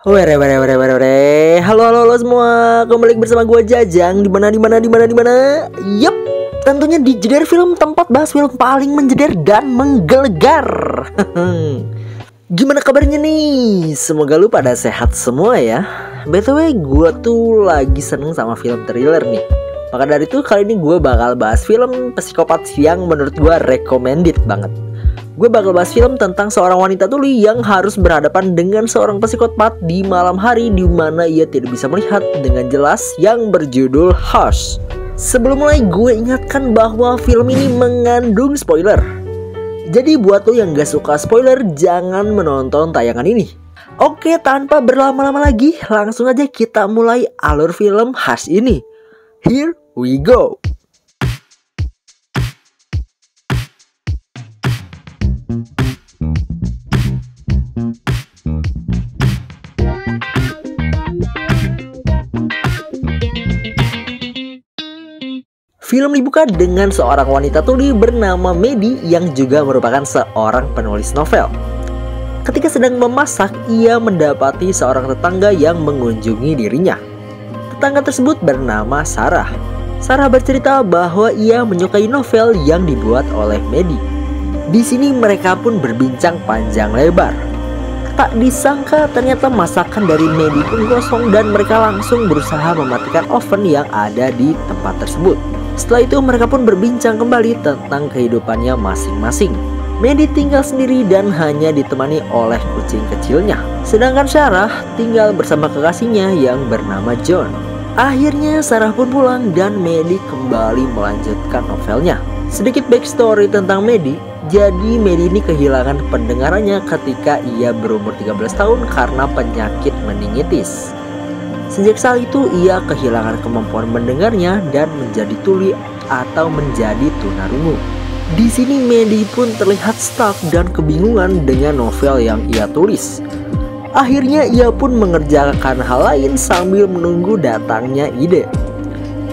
Were were were were were. Halo halo halo semua. Kembali bersama gue Jajang. Di mana. Yup. Tentunya di Jedar Film, tempat bahas film paling menjeder dan menggelegar. Gimana kabarnya nih? Semoga lu pada sehat semua ya. BTW gue tuh lagi seneng sama film thriller nih. Maka dari itu kali ini gue bakal bahas film psikopat yang menurut gue recommended banget. Gue bakal bahas film tentang seorang wanita tuli yang harus berhadapan dengan seorang psikopat di malam hari di mana ia tidak bisa melihat dengan jelas, yang berjudul Hush. Sebelum mulai, gue ingatkan bahwa film ini mengandung spoiler. Jadi buat lo yang gak suka spoiler, jangan menonton tayangan ini. Oke, tanpa berlama-lama lagi, langsung aja kita mulai alur film Hush ini. Here we go. Film dibuka dengan seorang wanita tuli bernama Maddie yang juga merupakan seorang penulis novel. Ketika sedang memasak, ia mendapati seorang tetangga yang mengunjungi dirinya. Tetangga tersebut bernama Sarah. Sarah bercerita bahwa ia menyukai novel yang dibuat oleh Maddie. Di sini mereka pun berbincang panjang lebar. Tak disangka ternyata masakan dari Maddie pun kosong dan mereka langsung berusaha mematikan oven yang ada di tempat tersebut. Setelah itu mereka pun berbincang kembali tentang kehidupannya masing-masing. Maddie tinggal sendiri dan hanya ditemani oleh kucing kecilnya. Sedangkan Sarah tinggal bersama kekasihnya yang bernama John. Akhirnya Sarah pun pulang dan Maddie kembali melanjutkan novelnya. Sedikit backstory tentang Maddie. Jadi Maddie ini kehilangan pendengarannya ketika ia berumur 13 tahun karena penyakit meningitis. Sejak saat itu ia kehilangan kemampuan mendengarnya dan menjadi tuli atau menjadi tunarungu. Di sini Maddie pun terlihat stuck dan kebingungan dengan novel yang ia tulis. Akhirnya ia pun mengerjakan hal lain sambil menunggu datangnya ide.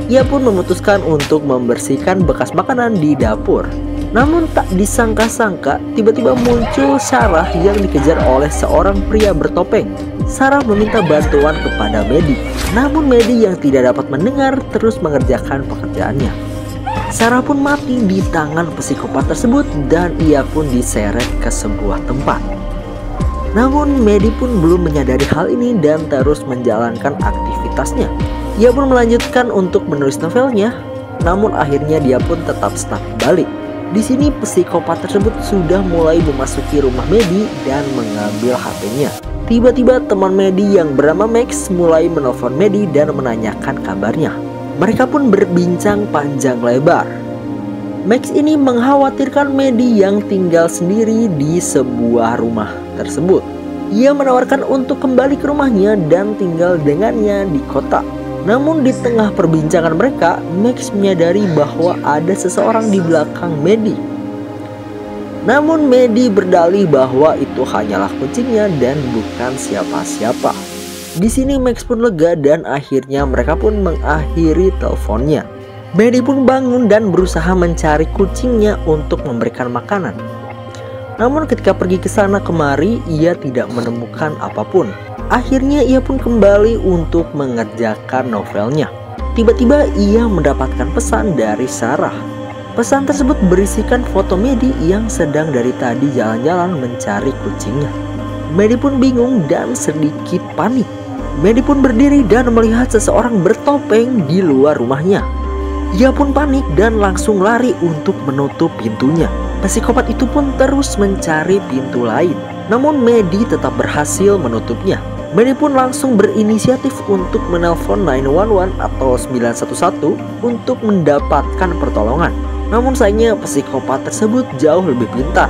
Ia pun memutuskan untuk membersihkan bekas makanan di dapur. Namun tak disangka-sangka tiba-tiba muncul Sarah yang dikejar oleh seorang pria bertopeng. Sarah meminta bantuan kepada Maddie. Namun Maddie yang tidak dapat mendengar terus mengerjakan pekerjaannya. Sarah pun mati di tangan psikopat tersebut dan ia pun diseret ke sebuah tempat. Namun Maddie pun belum menyadari hal ini dan terus menjalankan aktivitasnya. Ia pun melanjutkan untuk menulis novelnya. Namun akhirnya dia pun tetap stuck balik. Di sini psikopat tersebut sudah mulai memasuki rumah Maddie dan mengambil HP-nya. Tiba-tiba teman Maddie yang bernama Max mulai menelpon Maddie dan menanyakan kabarnya. Mereka pun berbincang panjang lebar. Max ini mengkhawatirkan Maddie yang tinggal sendiri di sebuah rumah tersebut. Ia menawarkan untuk kembali ke rumahnya dan tinggal dengannya di kota. Namun di tengah perbincangan mereka, Max menyadari bahwa ada seseorang di belakang Maddie. Namun Maddie berdalih bahwa itu hanyalah kucingnya dan bukan siapa-siapa. Di sini Max pun lega dan akhirnya mereka pun mengakhiri teleponnya. Maddie pun bangun dan berusaha mencari kucingnya untuk memberikan makanan. Namun ketika pergi ke sana kemari, ia tidak menemukan apapun. Akhirnya ia pun kembali untuk mengerjakan novelnya. Tiba-tiba ia mendapatkan pesan dari Sarah. Pesan tersebut berisikan foto Maddie yang sedang dari tadi jalan-jalan mencari kucingnya. Maddie pun bingung dan sedikit panik. Maddie pun berdiri dan melihat seseorang bertopeng di luar rumahnya. Ia pun panik dan langsung lari untuk menutup pintunya. Psikopat itu pun terus mencari pintu lain. Namun Maddie tetap berhasil menutupnya. Maddie pun langsung berinisiatif untuk menelpon 911 atau 911 untuk mendapatkan pertolongan. Namun sayangnya psikopat tersebut jauh lebih pintar.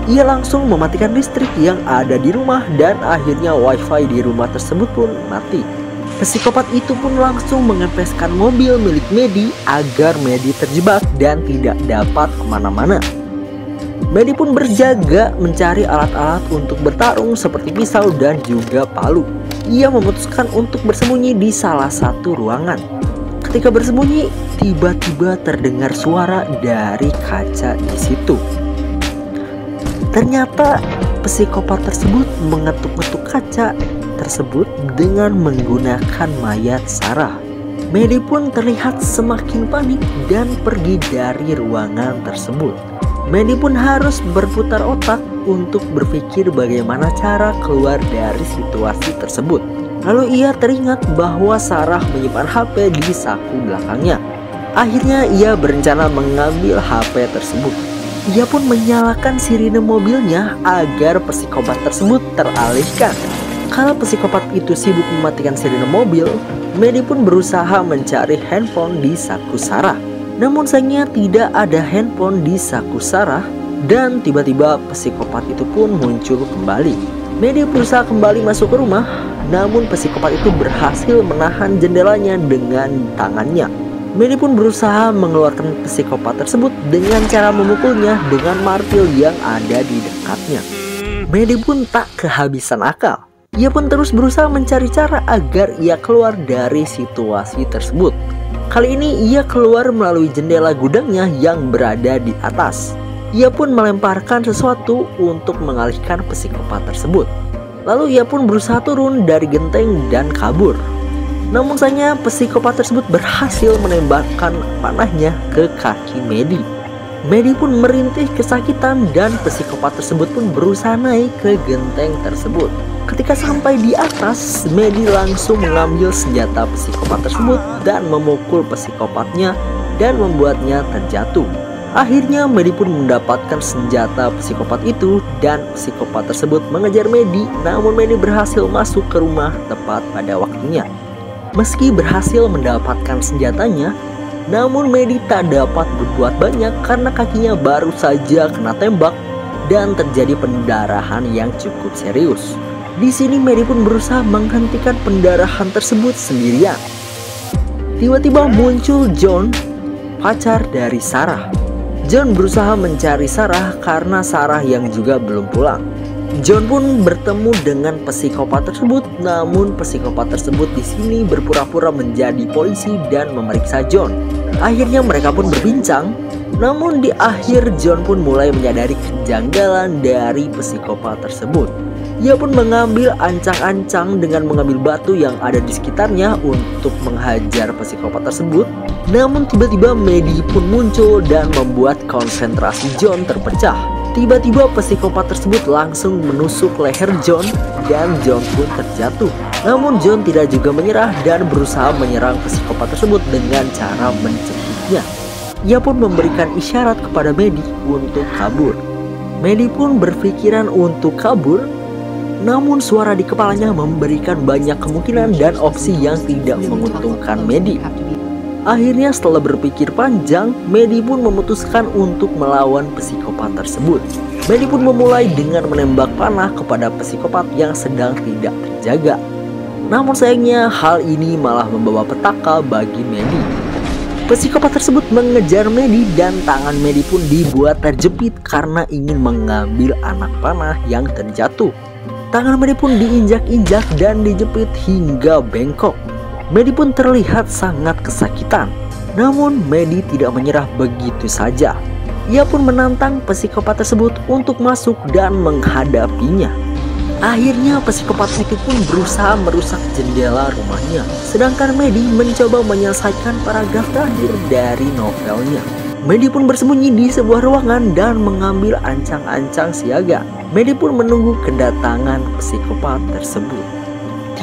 Ia langsung mematikan listrik yang ada di rumah dan akhirnya wifi di rumah tersebut pun mati. Psikopat itu pun langsung mengempeskan mobil milik Maddie agar Maddie terjebak dan tidak dapat kemana-mana. Maddie pun berjaga mencari alat-alat untuk bertarung seperti pisau dan juga palu. Ia memutuskan untuk bersembunyi di salah satu ruangan. Ketika bersembunyi, tiba-tiba terdengar suara dari kaca di situ. Ternyata psikopat tersebut mengetuk-ngetuk kaca tersebut dengan menggunakan mayat Sarah. Maddie pun terlihat semakin panik dan pergi dari ruangan tersebut. Maddie pun harus berputar otak untuk berpikir bagaimana cara keluar dari situasi tersebut. Lalu ia teringat bahwa Sarah menyimpan HP di saku belakangnya. Akhirnya ia berencana mengambil HP tersebut. Ia pun menyalakan sirine mobilnya agar psikopat tersebut teralihkan. Kalau psikopat itu sibuk mematikan sirine mobil, Maddie pun berusaha mencari handphone di saku Sarah. Namun sayangnya tidak ada handphone di saku Sarah, dan tiba-tiba psikopat itu pun muncul kembali. Maddie berusaha kembali masuk ke rumah, namun psikopat itu berhasil menahan jendelanya dengan tangannya. Maddie pun berusaha mengeluarkan psikopat tersebut dengan cara memukulnya dengan martil yang ada di dekatnya. Maddie pun tak kehabisan akal. Ia pun terus berusaha mencari cara agar ia keluar dari situasi tersebut. Kali ini ia keluar melalui jendela gudangnya yang berada di atas. Ia pun melemparkan sesuatu untuk mengalihkan psikopat tersebut. Lalu ia pun berusaha turun dari genteng dan kabur. Namun sayangnya psikopat tersebut berhasil menembakkan panahnya ke kaki Maddie. Maddie pun merintih kesakitan dan psikopat tersebut pun berusaha naik ke genteng tersebut. Ketika sampai di atas, Maddie langsung mengambil senjata psikopat tersebut dan memukul psikopatnya dan membuatnya terjatuh. Akhirnya Maddie pun mendapatkan senjata psikopat itu dan psikopat tersebut mengejar Maddie, namun Maddie berhasil masuk ke rumah tepat pada waktunya. Meski berhasil mendapatkan senjatanya, namun Maddie tak dapat berbuat banyak karena kakinya baru saja kena tembak dan terjadi pendarahan yang cukup serius. Di sini Maddie pun berusaha menghentikan pendarahan tersebut sendirian. Tiba-tiba muncul John, pacar dari Sarah. John berusaha mencari Sarah karena Sarah yang juga belum pulang. John pun bertemu dengan psikopat tersebut, namun psikopat tersebut di sini berpura-pura menjadi polisi dan memeriksa John. Akhirnya mereka pun berbincang, namun di akhir John pun mulai menyadari kejanggalan dari psikopat tersebut. Ia pun mengambil ancang-ancang dengan mengambil batu yang ada di sekitarnya untuk menghajar psikopat tersebut. Namun tiba-tiba Maddie pun muncul dan membuat konsentrasi John terpecah. Tiba-tiba psikopat tersebut langsung menusuk leher John dan John pun terjatuh. Namun John tidak juga menyerah dan berusaha menyerang psikopat tersebut dengan cara mencekiknya. Ia pun memberikan isyarat kepada Maddie untuk kabur. Maddie pun berpikiran untuk kabur, namun suara di kepalanya memberikan banyak kemungkinan dan opsi yang tidak menguntungkan Maddie. Akhirnya setelah berpikir panjang, Maddie pun memutuskan untuk melawan psikopat tersebut. Maddie pun memulai dengan menembak panah kepada psikopat yang sedang tidak terjaga. Namun sayangnya hal ini malah membawa petaka bagi Maddie. Psikopat tersebut mengejar Maddie dan tangan Maddie pun dibuat terjepit karena ingin mengambil anak panah yang terjatuh. Tangan Maddie pun diinjak-injak dan dijepit hingga bengkok. Maddie pun terlihat sangat kesakitan. Namun Maddie tidak menyerah begitu saja. Ia pun menantang psikopat tersebut untuk masuk dan menghadapinya. Akhirnya psikopat itu pun berusaha merusak jendela rumahnya. Sedangkan Maddie mencoba menyelesaikan paragraf terakhir dari novelnya. Maddie pun bersembunyi di sebuah ruangan dan mengambil ancang-ancang siaga. Maddie pun menunggu kedatangan psikopat tersebut.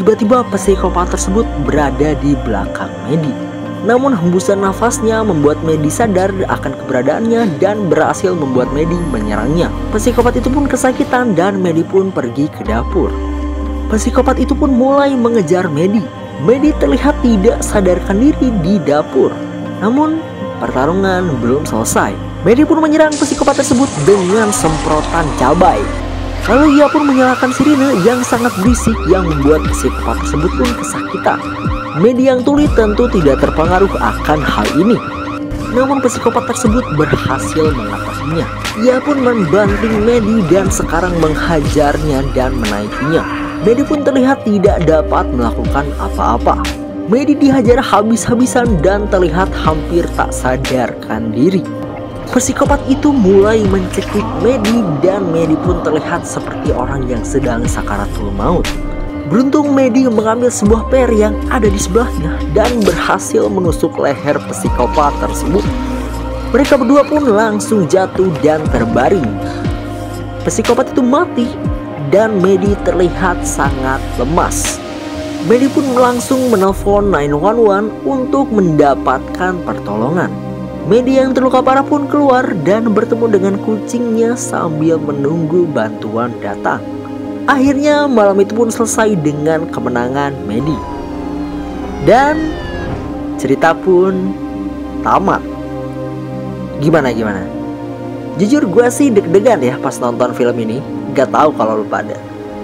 Tiba-tiba psikopat tersebut berada di belakang Maddie. Namun hembusan nafasnya membuat Maddie sadar akan keberadaannya dan berhasil membuat Maddie menyerangnya. Psikopat itu pun kesakitan dan Maddie pun pergi ke dapur. Psikopat itu pun mulai mengejar Maddie. Maddie terlihat tidak sadarkan diri di dapur. Namun pertarungan belum selesai. Maddie pun menyerang psikopat tersebut dengan semprotan cabai. Lalu ia pun menyalakan sirine yang sangat berisik yang membuat psikopat tersebut pun kesakitan. Maddie yang tuli tentu tidak terpengaruh akan hal ini. Namun psikopat tersebut berhasil mengatasinya. Ia pun membanting Maddie dan sekarang menghajarnya dan menaikinya. Maddie pun terlihat tidak dapat melakukan apa-apa. Maddie dihajar habis-habisan dan terlihat hampir tak sadarkan diri. Psikopat itu mulai mencekik Maddie dan Maddie pun terlihat seperti orang yang sedang sakaratul maut. Beruntung Medi mengambil sebuah per yang ada di sebelahnya dan berhasil menusuk leher psikopat tersebut. Mereka berdua pun langsung jatuh dan terbaring. Psikopat itu mati dan Medi terlihat sangat lemas. Medi pun langsung menelpon 911 untuk mendapatkan pertolongan. Medi yang terluka parah pun keluar dan bertemu dengan kucingnya sambil menunggu bantuan datang. Akhirnya malam itu pun selesai dengan kemenangan Medi. Dan cerita pun tamat. Gimana? Jujur gue sih deg-degan ya pas nonton film ini. Gak tahu kalau lu pada.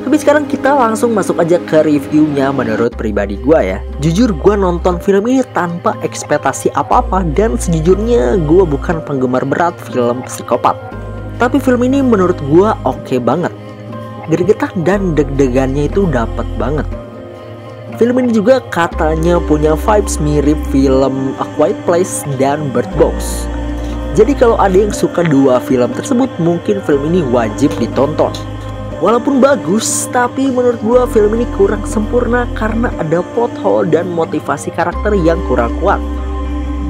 Tapi sekarang kita langsung masuk aja ke reviewnya menurut pribadi gue ya. Jujur gue nonton film ini tanpa ekspektasi apa-apa. Dan sejujurnya gue bukan penggemar berat film psikopat. Tapi film ini menurut gue oke banget. Gregetan dan deg-degannya itu dapet banget. Film ini juga katanya punya vibes mirip film A Quiet Place dan Bird Box. Jadi kalau ada yang suka dua film tersebut, mungkin film ini wajib ditonton. Walaupun bagus, tapi menurut gua film ini kurang sempurna karena ada plot hole dan motivasi karakter yang kurang kuat.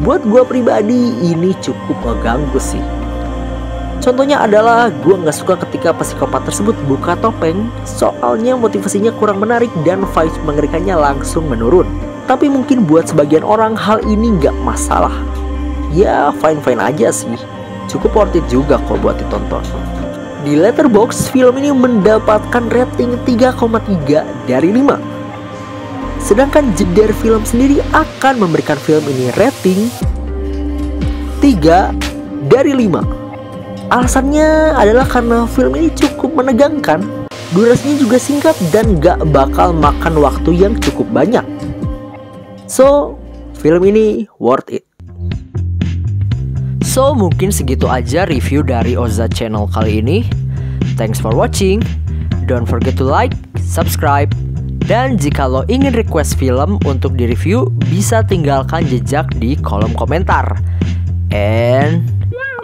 Buat gua pribadi ini cukup ngeganggu sih. Contohnya adalah gua nggak suka ketika psikopat tersebut buka topeng, soalnya motivasinya kurang menarik dan vibes mengerikannya langsung menurun. Tapi mungkin buat sebagian orang hal ini nggak masalah. Ya fine-fine aja sih, cukup worth it juga kok buat ditonton. Di Letterboxd, film ini mendapatkan rating 3,3 dari 5. Sedangkan Jedar Film sendiri akan memberikan film ini rating 3 dari 5. Alasannya adalah karena film ini cukup menegangkan, durasinya juga singkat dan gak bakal makan waktu yang cukup banyak. So, film ini worth it. So, mungkin segitu aja review dari Oza Channel kali ini. Thanks for watching. Don't forget to like, subscribe, dan jika lo ingin request film untuk direview, bisa tinggalkan jejak di kolom komentar. And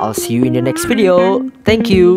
I'll see you in the next video. Thank you.